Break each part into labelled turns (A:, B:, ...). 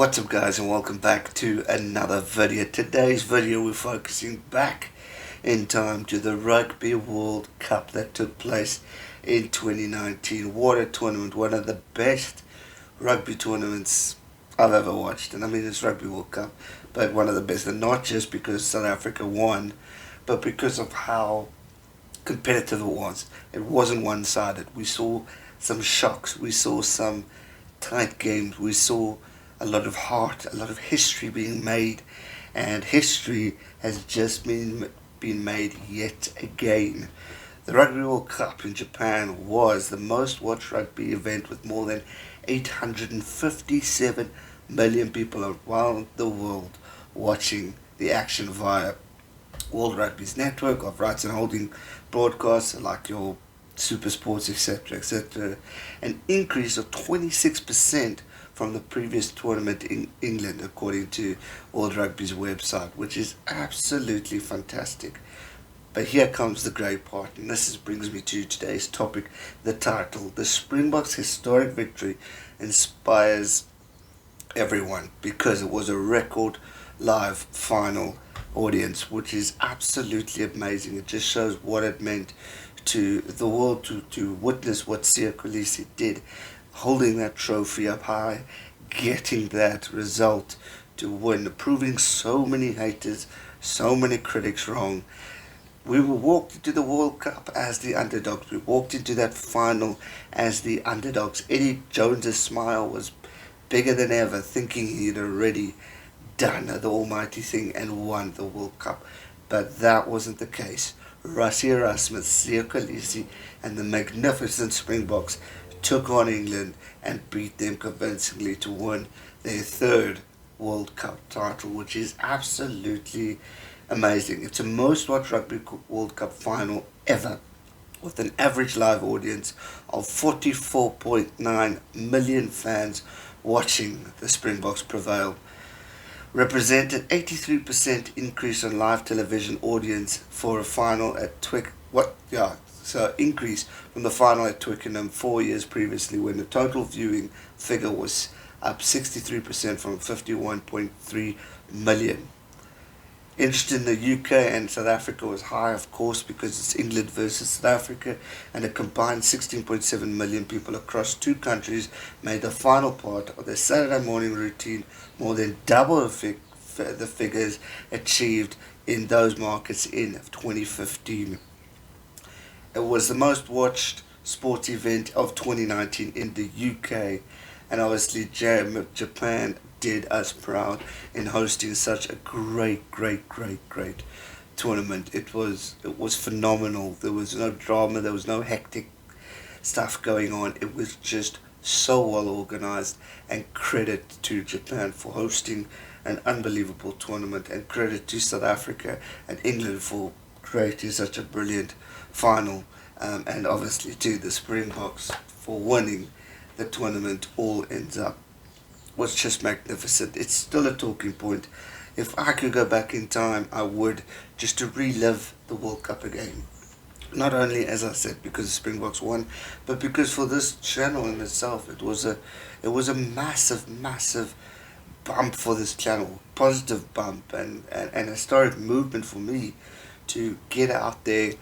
A: What's up guys, and welcome back to another video. Today's video we're focusing back in time to the Rugby World Cup that took place in 2019. What a tournament, one of the best rugby tournaments I've ever watched. And I mean, it's Rugby World Cup, but one of the best, and not just because South Africa won, but because of how competitive it was. It wasn't one-sided. We saw some shocks, we saw some tight games, we saw a lot of heart, a lot of history being made, and history has just been made yet again. The Rugby World Cup in Japan was the most watched rugby event with more than 857 million people around the world watching the action via World Rugby's network of rights and holding broadcasts like your Super Sports, etc., etc. An increase of 26% from the previous tournament in England, according to World Rugby's website, which is absolutely fantastic. But here comes the great part, and brings me to today's topic, the title. The Springboks' historic victory inspires everyone because it was a record live final audience, which is absolutely amazing. It just shows what it meant to the world to witness what Siya Kolisi did, holding that trophy up high, getting that result to win, proving so many haters, so many critics wrong. We walked into the World Cup as the underdogs. We walked into that final as the underdogs. Eddie Jones's smile was bigger than ever, thinking he'd already done the almighty thing and won the World Cup. But that wasn't the case. Rassie Erasmus, Siya Kolisi and the magnificent Springboks took on England and beat them convincingly to win their third World Cup title, which is absolutely amazing. It's the most watched Rugby World Cup final ever, with an average live audience of 44.9 million fans watching the Springboks prevail. Represented 83% increase on live television audience for a final at increase from the final at Twickenham 4 years previously, when the total viewing figure was up 63% from 51.3 million. Interest in the UK and South Africa was high, of course, because it's England versus South Africa, and a combined 16.7 million people across two countries made the final part of their Saturday morning routine, more than double the figures achieved in those markets in 2015. It was the most watched sports event of 2019 in the UK, and obviously Japan did us proud in hosting such a great tournament. It was phenomenal. There was no drama, there was no hectic stuff going on. It was just so well organized, and credit to Japan for hosting an unbelievable tournament, and credit to South Africa and England for creating such a brilliant final, and obviously to the Springboks for winning the tournament. All ends up was just magnificent. It's still a talking point. If I could go back in time, I would, just to relive the World Cup again. Not only, as I said, because the Springboks won, but because for this channel in itself, it was a massive bump for this channel, positive bump, and a historic movement for me to get out there,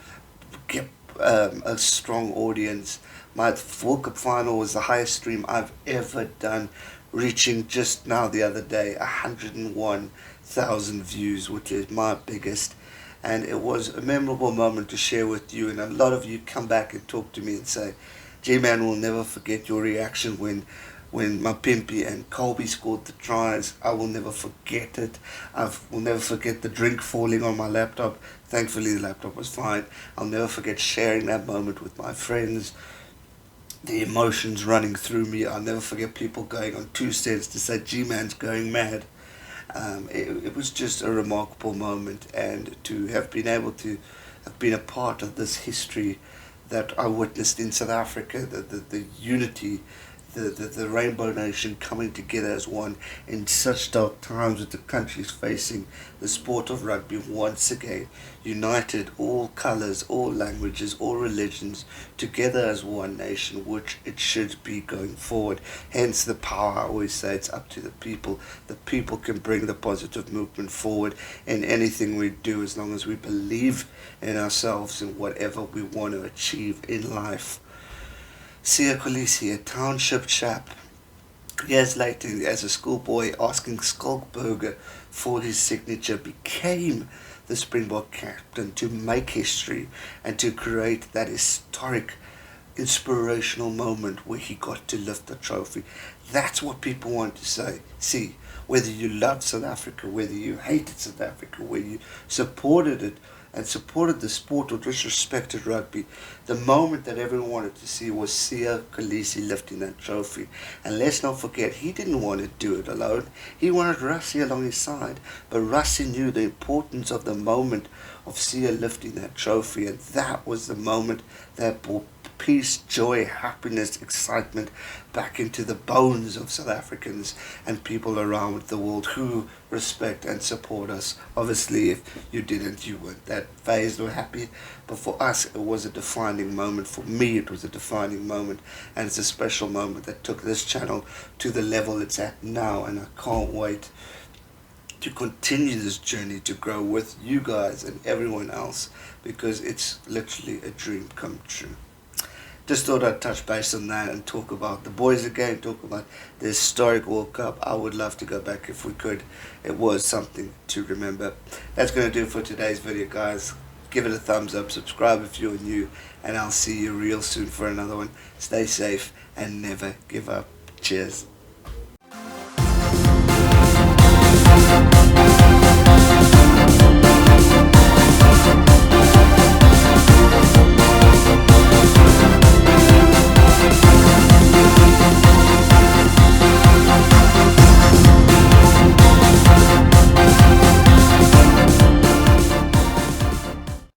A: get a strong audience. My World Cup final was the highest stream I've ever done, reaching just now the other day 101,000 views, which is my biggest. And it was a memorable moment to share with you, and a lot of you come back and talk to me and say, G-Man, will never forget your reaction when Mapimpi and Colby scored the tries. I will never forget it. I will never forget the drink falling on my laptop. Thankfully the laptop was fine. I'll never forget sharing that moment with my friends, the emotions running through me. I'll never forget people going on 2 cents to say G-Man's going mad. It was just a remarkable moment, and to have been able to have been a part of this history that I witnessed in South Africa, the unity the Rainbow Nation coming together as one in such dark times with the countries facing the sport of rugby once again, united all colours, all languages, all religions, together as one nation, which it should be going forward. Hence the power, I always say, it's up to the people. The people can bring the positive movement forward in anything we do, as long as we believe in ourselves and whatever we want to achieve in life. Siya Kolisi, a township chap, years later, as a schoolboy, asking Skulkberger for his signature, became the Springbok captain to make history and to create that historic, inspirational moment where he got to lift the trophy. That's what people want to say. See, whether you loved South Africa, whether you hated South Africa, whether you supported it and supported the sport or disrespected rugby, the moment that everyone wanted to see was Siya Kolisi lifting that trophy. And let's not forget, he didn't want to do it alone. He wanted Rassie along his side. But Rassie knew the importance of the moment of Siya lifting that trophy, and that was the moment that brought peace, joy, happiness, excitement back into the bones of South Africans and people around the world who respect and support us. Obviously, if you didn't, you weren't that phased or happy. But for us, it was a defining moment. For me, it was a defining moment. And it's a special moment that took this channel to the level it's at now. And I can't wait to continue this journey to grow with you guys and everyone else, because it's literally a dream come true. Just thought I'd touch base on that and talk about the boys again, talk about the historic World Cup. I would love to go back if we could. It was something to remember. That's going to do it for today's video, guys. Give it a thumbs up, subscribe if you're new, and I'll see you real soon for another one. Stay safe and never give up. Cheers.